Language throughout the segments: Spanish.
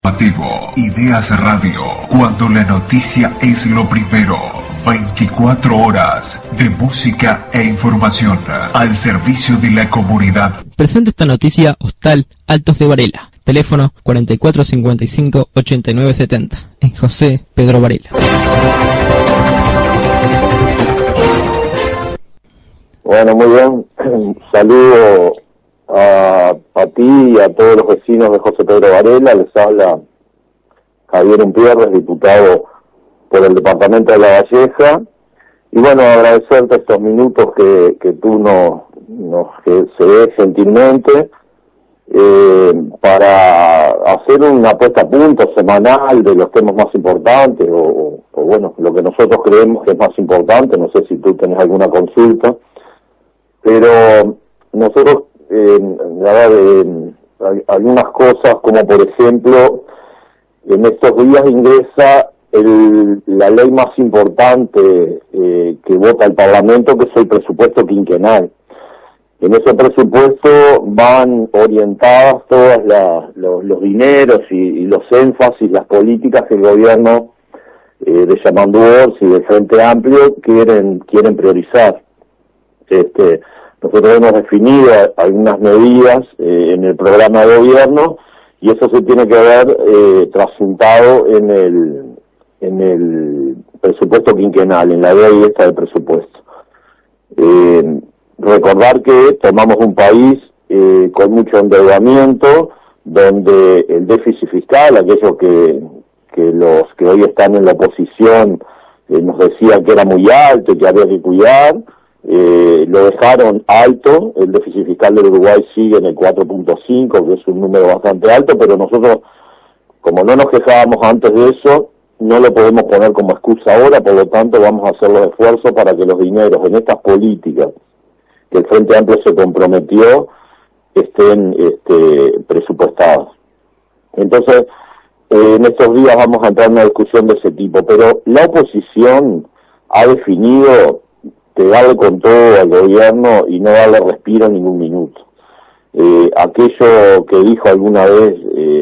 Informativo, Ideas Radio, cuando la noticia es lo primero. 24 horas de música e información al servicio de la comunidad. Presenta esta noticia Hostal Altos de Varela. Teléfono 4455-8970. En José Pedro Varela. Bueno, muy bien. Saludo a ti y a todos los vecinos de José Pedro Varela. Les habla Javier Umpierres, diputado por el departamento de La Valleja. Y bueno, agradecerte estos minutos que tú nos cedes gentilmente para hacer una puesta a punto semanal de los temas más importantes o bueno, lo que nosotros creemos que es más importante. No sé si tú tenés alguna consulta, pero nosotros algunas cosas, como por ejemplo, en estos días ingresa la ley más importante que vota el Parlamento, que es el presupuesto quinquenal. En ese presupuesto van orientadas todos los dineros y los énfasis, las políticas que el gobierno de Yamandu Orsi y del Frente Amplio quieren priorizar. Nosotros hemos definido algunas medidas en el programa de gobierno y eso se tiene que ver trasuntado en el presupuesto quinquenal, en la ley esta del presupuesto. Recordar que tomamos un país con mucho endeudamiento, donde el déficit fiscal, aquellos que los que hoy están en la oposición nos decían que era muy alto y que había que cuidar, lo dejaron alto. El déficit fiscal del Uruguay sigue en el 4.5, que es un número bastante alto, pero nosotros, como no nos quejábamos antes de eso, no lo podemos poner como excusa ahora. Por lo tanto vamos a hacer los esfuerzos para que los dineros en estas políticas que el Frente Amplio se comprometió estén presupuestados. Entonces, en estos días vamos a entrar en una discusión de ese tipo, pero la oposición ha definido pegarle con todo al gobierno y no darle respiro ningún minuto. Aquello que dijo alguna vez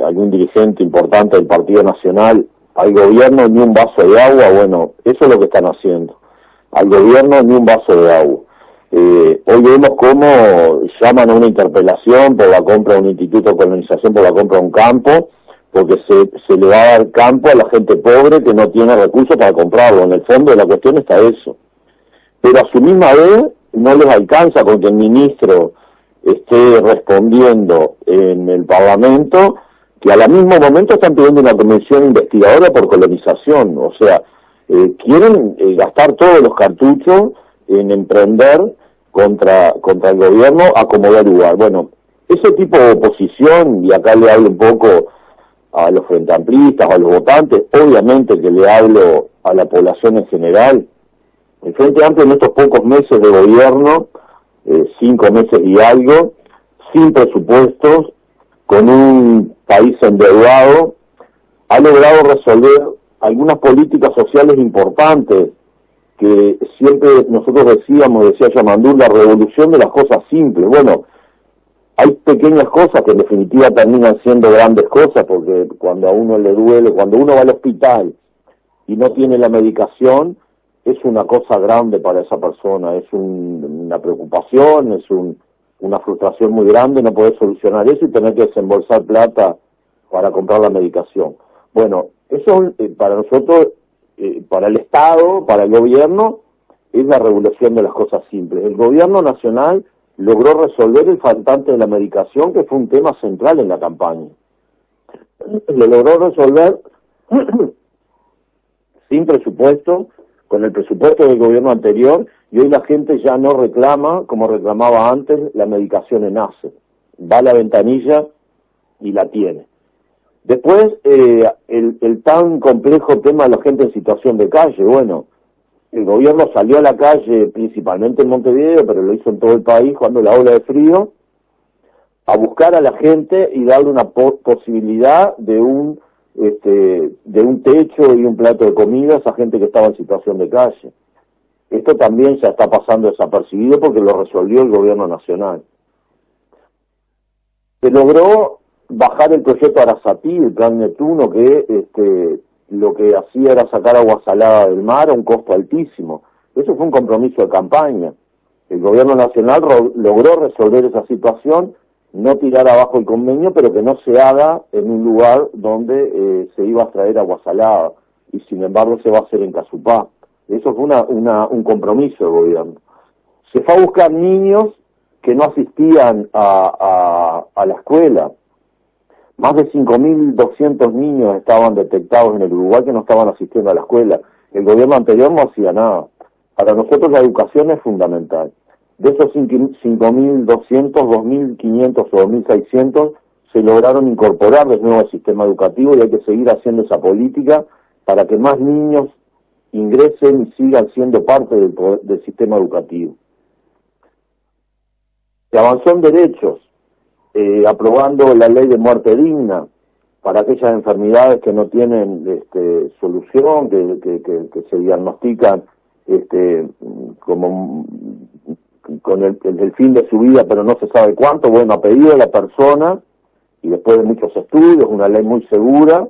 algún dirigente importante del Partido Nacional, al gobierno ni un vaso de agua, bueno, eso es lo que están haciendo. Al gobierno ni un vaso de agua. Hoy vemos cómo llaman a una interpelación por la compra de un instituto de colonización, por la compra de un campo, porque se le va a dar campo a la gente pobre que no tiene recursos para comprarlo. En el fondo de la cuestión está eso. Pero a su misma vez no les alcanza con que el ministro esté respondiendo en el Parlamento, que al mismo momento están pidiendo una comisión investigadora por colonización. O sea, quieren gastar todos los cartuchos en emprender contra el gobierno a como da lugar. Bueno, ese tipo de oposición, y acá le hablo un poco a los frenteamplistas o a los votantes, obviamente que le hablo a la población en general. El Frente Amplio en estos pocos meses de gobierno, 5 meses y algo, sin presupuestos, con un país endeudado, ha logrado resolver algunas políticas sociales importantes que siempre nosotros decía Yamandu, la revolución de las cosas simples. Bueno, hay pequeñas cosas que en definitiva terminan siendo grandes cosas, porque cuando a uno le duele, cuando uno va al hospital y no tiene la medicación, es una cosa grande para esa persona, es una preocupación, es una frustración muy grande no poder solucionar eso y tener que desembolsar plata para comprar la medicación. Bueno, eso para nosotros, para el Estado, para el gobierno, es la revolución de las cosas simples. El gobierno nacional logró resolver el faltante de la medicación, que fue un tema central en la campaña. Lo logró resolver sin presupuesto, con el presupuesto del gobierno anterior, y hoy la gente ya no reclama, como reclamaba antes, la medicación en ACE. Va a la ventanilla y la tiene. Después, el tan complejo tema de la gente en situación de calle. Bueno, el gobierno salió a la calle, principalmente en Montevideo, pero lo hizo en todo el país, cuando la ola de frío, a buscar a la gente y darle una posibilidad de un techo y un plato de comida a esa gente que estaba en situación de calle. Esto también ya está pasando desapercibido porque lo resolvió el gobierno nacional. Se logró bajar el proyecto Arasatí, el plan Neptuno, que lo que hacía era sacar agua salada del mar a un costo altísimo. Eso fue un compromiso de campaña. El gobierno nacional logró resolver esa situación, no tirar abajo el convenio, pero que no se haga en un lugar donde se iba a traer agua salada, y sin embargo se va a hacer en Casupá. Eso fue un compromiso del gobierno. Se fue a buscar niños que no asistían a la escuela. Más de 5.200 niños estaban detectados en el Uruguay que no estaban asistiendo a la escuela. El gobierno anterior no hacía nada. Para nosotros la educación es fundamental. De esos 5.200, 2.500 o 2.600 se lograron incorporar de nuevo al sistema educativo, y hay que seguir haciendo esa política para que más niños ingresen y sigan siendo parte del sistema educativo. Se avanzó en derechos, aprobando la ley de muerte digna para aquellas enfermedades que no tienen solución, que se diagnostican como con el fin de su vida, pero no se sabe cuánto. Bueno, a pedido de la persona, y después de muchos estudios, una ley muy segura,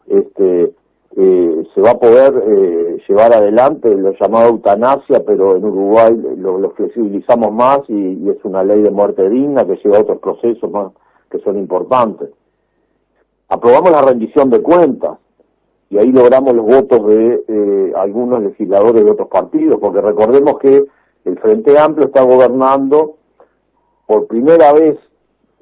se va a poder llevar adelante lo llamado eutanasia, pero en Uruguay lo flexibilizamos más, y es una ley de muerte digna que lleva a otros procesos más que son importantes. Aprobamos la rendición de cuentas, y ahí logramos los votos de algunos legisladores de otros partidos, porque recordemos que el Frente Amplio está gobernando por primera vez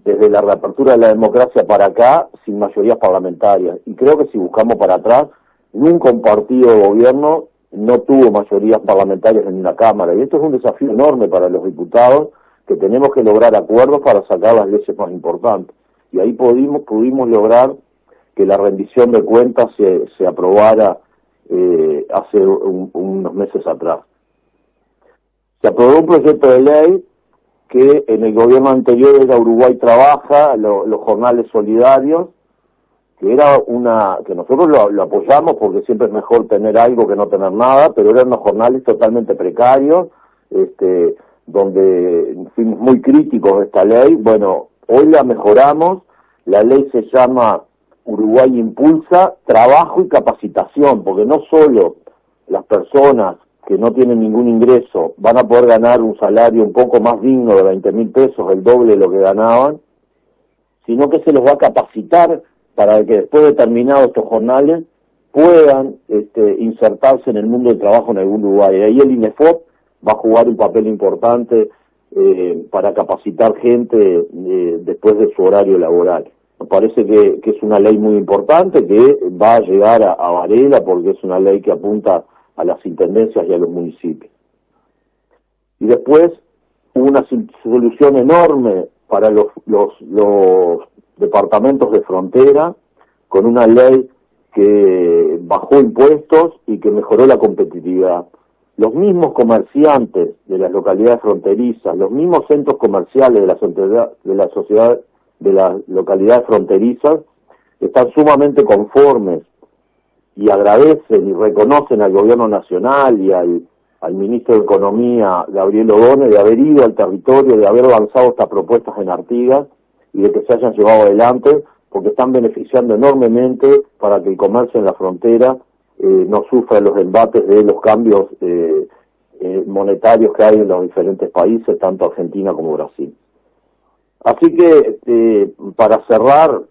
desde la reapertura de la democracia para acá sin mayorías parlamentarias, y creo que si buscamos para atrás, nunca un partido de gobierno no tuvo mayorías parlamentarias en una Cámara, y esto es un desafío enorme para los diputados, que tenemos que lograr acuerdos para sacar las leyes más importantes, y ahí pudimos lograr que la rendición de cuentas se aprobara hace unos meses atrás. Se aprobó un proyecto de ley que en el gobierno anterior era Uruguay Trabaja, los jornales solidarios, que era que nosotros lo apoyamos porque siempre es mejor tener algo que no tener nada, pero eran unos jornales totalmente precarios, donde fuimos muy críticos de esta ley. Bueno, hoy la mejoramos, la ley se llama Uruguay Impulsa Trabajo y Capacitación, porque no solo las personas que no tienen ningún ingreso van a poder ganar un salario un poco más digno de 20.000 pesos, el doble de lo que ganaban, sino que se los va a capacitar para que después de terminados estos jornales puedan insertarse en el mundo del trabajo en algún lugar. Y ahí el INEFOP va a jugar un papel importante para capacitar gente después de su horario laboral. Me parece que es una ley muy importante, que va a llegar a Varela, porque es una ley que apunta a las intendencias y a los municipios. Y después hubo una solución enorme para los departamentos de frontera, con una ley que bajó impuestos y que mejoró la competitividad. Los mismos comerciantes de las localidades fronterizas, los mismos centros comerciales de las localidades fronterizas están sumamente conformes y agradecen y reconocen al gobierno nacional y al ministro de Economía, Gabriel O'Donnell, de haber ido al territorio, de haber lanzado estas propuestas en Artigas y de que se hayan llevado adelante, porque están beneficiando enormemente para que el comercio en la frontera no sufra los embates de los cambios monetarios que hay en los diferentes países, tanto Argentina como Brasil. Así que, para cerrar,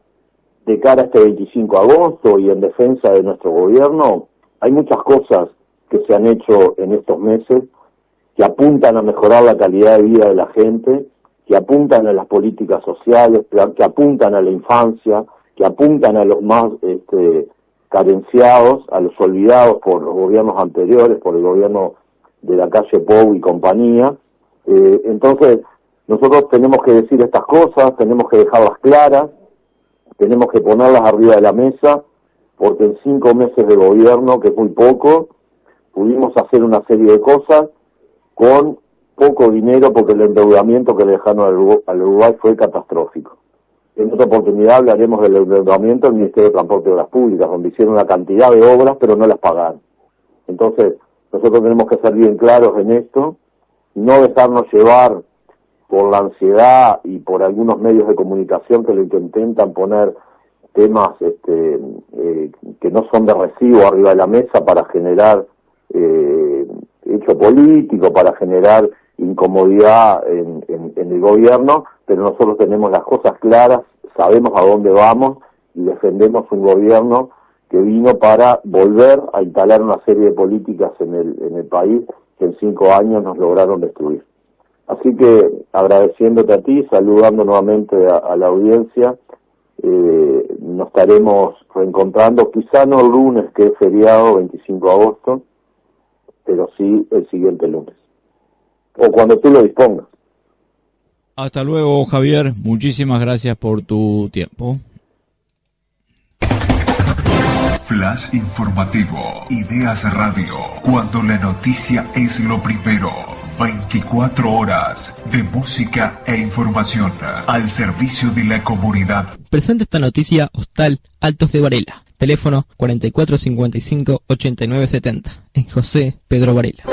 de cara a este 25 de agosto y en defensa de nuestro gobierno, hay muchas cosas que se han hecho en estos meses que apuntan a mejorar la calidad de vida de la gente, que apuntan a las políticas sociales, que apuntan a la infancia, que apuntan a los más carenciados, a los olvidados por los gobiernos anteriores, por el gobierno de la calle Pou y compañía. Entonces, nosotros tenemos que decir estas cosas, tenemos que dejarlas claras, tenemos que ponerlas arriba de la mesa, porque en 5 meses de gobierno, que es muy poco, pudimos hacer una serie de cosas con poco dinero, porque el endeudamiento que le dejaron al Uruguay fue catastrófico. En otra oportunidad hablaremos del endeudamiento del Ministerio de Transporte y Obras Públicas, donde hicieron una cantidad de obras, pero no las pagaron. Entonces, nosotros tenemos que ser bien claros en esto, no dejarnos llevar por la ansiedad y por algunos medios de comunicación que intentan poner temas que no son de recibo arriba de la mesa para generar hecho político, para generar incomodidad en el gobierno, pero nosotros tenemos las cosas claras, sabemos a dónde vamos y defendemos un gobierno que vino para volver a instalar una serie de políticas en el país que en 5 años nos lograron destruir. Así que agradeciéndote a ti, saludando nuevamente a la audiencia, nos estaremos reencontrando, quizá no el lunes que es feriado, 25 de agosto, pero sí el siguiente lunes, o cuando tú lo dispongas. Hasta luego, Javier, muchísimas gracias por tu tiempo. Flash informativo, Ideas Radio, cuando la noticia es lo primero. 24 horas de música e información al servicio de la comunidad. Presenta esta noticia Hostal Altos de Varela. Teléfono 4455-8970. En José Pedro Varela.